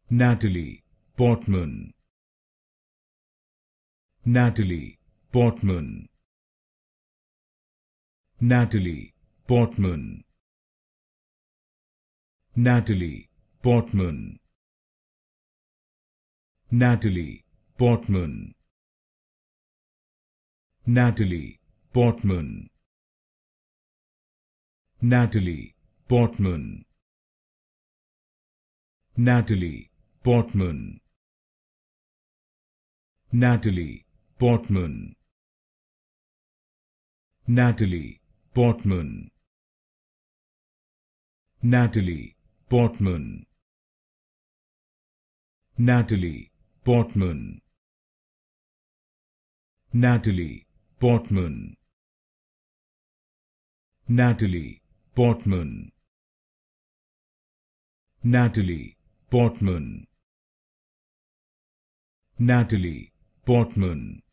Natalie Portman. Natalie Portman. Natalie Portman. Natalie Portman. Natalie Portman. Natalie Portman. Natalie Portman. Natalie Portman. Natalie Portman. Natalie Portman. Natalie Portman. Natalie Portman. Natalie Portman. Natalie Portman. Natalie Portman. Natalie Portman.